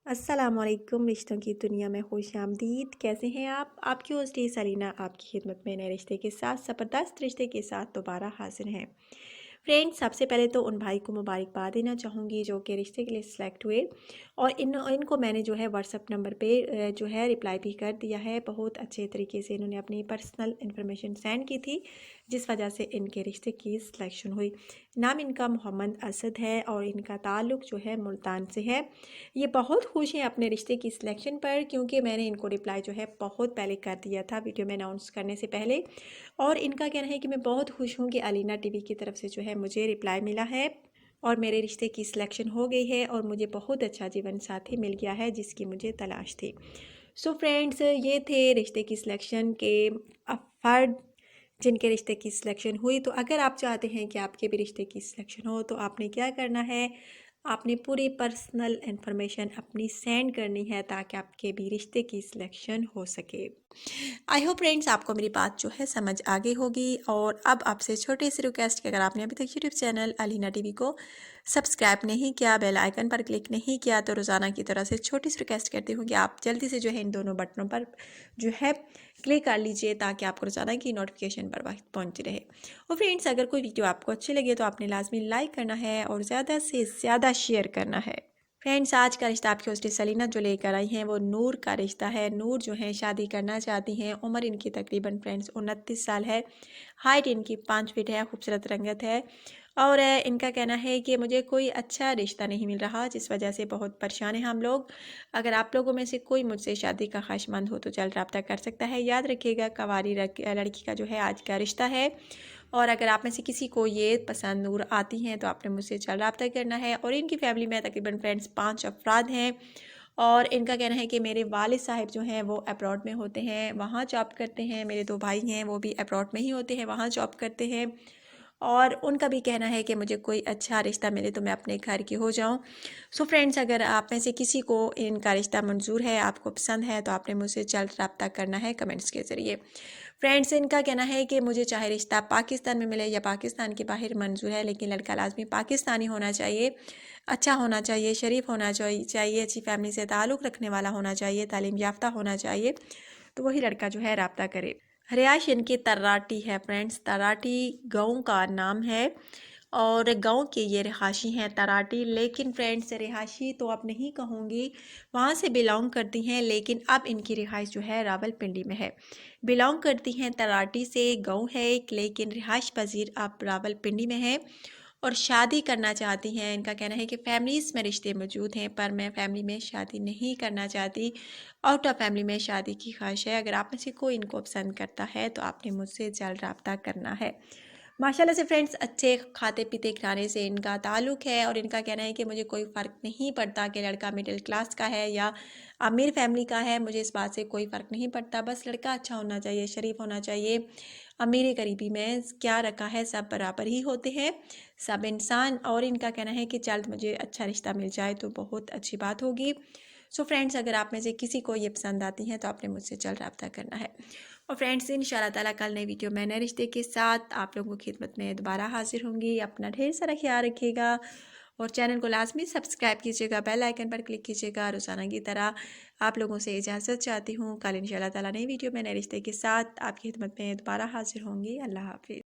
अस्सलामुअलैकुम। रिश्तों की दुनिया में खुश आमदीद। कैसे हैं आप? आपकी होस्ट सलीना आपकी खिदमत में नए रिश्ते के साथ ज़बरदस्त रिश्ते के साथ दोबारा हाजिर हैं। फ्रेंड्स, सबसे पहले तो उन भाई को मुबारकबाद देना चाहूँगी जो कि रिश्ते के लिए सिलेक्ट हुए, और इनको मैंने जो है व्हाट्सअप नंबर पे जो है रिप्लाई भी कर दिया है। बहुत अच्छे तरीके से इन्होंने अपनी पर्सनल इन्फॉर्मेशन सेंड की थी, जिस वजह से इनके रिश्ते की सिलेक्शन हुई। नाम इनका मोहम्मद असद है और इनका ताल्लुक़ जो है मुल्तान से है। ये बहुत खुश हैं अपने रिश्ते की सिलेक्शन पर, क्योंकि मैंने इनको रिप्लाई जो है बहुत पहले कर दिया था वीडियो में अनाउंस करने से पहले। और इनका कहना है कि मैं बहुत खुश हूँ कि अलीना टीवी की तरफ से जो है मुझे रिप्लाई मिला है और मेरे रिश्ते की सिलेक्शन हो गई है और मुझे बहुत अच्छा जीवन साथी मिल गया है जिसकी मुझे तलाश थी। सो फ्रेंड्स, ये थे रिश्ते की सिलेक्शन के अफर्द जिनके रिश्ते की सिलेक्शन हुई। तो अगर आप चाहते हैं कि आपके भी रिश्ते की सिलेक्शन हो, तो आपने क्या करना है, आपने पूरी पर्सनल इन्फॉर्मेशन अपनी सेंड करनी है ताकि आपके भी रिश्ते की सिलेक्शन हो सके। आई होप फ्रेंड्स आपको मेरी बात जो है समझ आ गई होगी। और अब आपसे छोटी सी रिक्वेस्ट कि अगर आपने अभी तक यूट्यूब चैनल अलीना टीवी को सब्सक्राइब नहीं किया, बेल आइकन पर क्लिक नहीं किया, तो रोज़ाना की तरह से छोटी सी रिक्वेस्ट करती हूँ कि आप जल्दी से जो है इन दोनों बटनों पर जो है क्लिक कर लीजिए ताकि आपको रोज़ाना की नोटिफिकेशन पर वक्त पहुँचती रहे। और फ्रेंड्स, अगर कोई वीडियो आपको अच्छी लगे तो आपने लाजमी लाइक करना है और ज़्यादा से ज़्यादा शेयर करना है। फ्रेंड्स, आज का रिश्ता आपकी होस्ट सलीना जो लेकर आई हैं वो नूर का रिश्ता है। नूर जो है शादी करना चाहती हैं। उम्र इनकी तकरीबन फ्रेंड्स 29 साल है। हाइट इनकी 5 फीट है। खूबसूरत रंगत है। और इनका कहना है कि मुझे कोई अच्छा रिश्ता नहीं मिल रहा, जिस वजह से बहुत परेशान हैं हम लोग। अगर आप लोगों में से कोई मुझसे शादी का ख्वाहिशमंद हो तो जल्द रब्ता कर सकता है। याद रखिएगा, कवारी लड़की का जो है आज का रिश्ता है। और अगर आप में से किसी को ये पसंद नूर आती हैं तो आपने मुझसे जल्द रब्ता करना है। और इनकी फैमिली में तकरीबन फ्रेंड्स 5 अफराद हैं। और इनका कहना है कि मेरे वालिद साहब जो हैं वो अब्रॉड में होते हैं, वहाँ जॉब करते हैं। मेरे 2 भाई हैं, वो भी अब्रॉड में ही होते हैं, वहाँ जॉब करते हैं। और उनका भी कहना है कि मुझे कोई अच्छा रिश्ता मिले तो मैं अपने घर की हो जाऊं। सो फ्रेंड्स, अगर आप में से किसी को इनका रिश्ता मंजूर है, आपको पसंद है, तो आपने मुझसे जल्द रब्ता करना है कमेंट्स के ज़रिए। फ्रेंड्स, इनका कहना है कि मुझे चाहे रिश्ता पाकिस्तान में मिले या पाकिस्तान के बाहर मंजूर है, लेकिन लड़का लाजमी पाकिस्तानी होना चाहिए, अच्छा होना चाहिए, शरीफ होना चाहिए, अच्छी फैमिली से ताल्लुक़ रखने वाला होना चाहिए, तालीम याफ्ता होना चाहिए, तो वही लड़का जो है रब्ता करे। रिहाइश इनकी तर्राटी है। फ्रेंड्स, तर्राटी गाँव का नाम है और गांव के ये रिहायशी हैं तराटी। लेकिन फ्रेंड्स, रिहायशी तो अब नहीं कहूँगी, वहाँ से बिलोंग करती हैं, लेकिन अब इनकी रिहाइश जो है रावलपिंडी में है। बिलोंग करती हैं तराटी से, गांव है एक, लेकिन रिहाइश पजीर अब रावलपिंडी में है और शादी करना चाहती हैं। इनका कहना है कि फैमिलीज़ में रिश्ते मौजूद हैं, पर मैं फैमिली में शादी नहीं करना चाहती, आउट ऑफ फैमिली में शादी की ख्वाहिश है। अगर आप में से कोई इनको पसंद करता है तो आपने मुझसे जल्द रब्ता करना है। माशाल्लाह से फ्रेंड्स, अच्छे खाते पीते खाने से इनका ताल्लुक़ है और इनका कहना है कि मुझे कोई फ़र्क नहीं पड़ता कि लड़का मिडिल क्लास का है या अमीर फैमिली का है, मुझे इस बात से कोई फ़र्क नहीं पड़ता, बस लड़का अच्छा होना चाहिए, शरीफ होना चाहिए। अमीरी गरीबी में क्या रखा है, सब बराबर ही होते हैं, सब इंसान। और इनका कहना है कि जल्द मुझे अच्छा रिश्ता मिल जाए तो बहुत अच्छी बात होगी। सो फ्रेंड्स, अगर आप में से किसी को ये पसंद आती हैं तो आपने मुझसे जल्द रब्ता करना है। और फ्रेंड्स, इंशाल्लाह ताला कल नई वीडियो में नए रिश्ते के साथ आप लोगों की खिदमत में दोबारा हाजिर होंगी। अपना ढेर सारा ख्याल रखिएगा और चैनल को लाजमी सब्सक्राइब कीजिएगा, बेल आइकन पर क्लिक कीजिएगा। रोज़ाना की तरह आप लोगों से इजाज़त चाहती हूँ। कल इंशाल्लाह ताला नई वीडियो में नए रिश्ते के साथ आपकी खिदमत में दोबारा हाजिर होंगी। अल्लाह हाफिज़।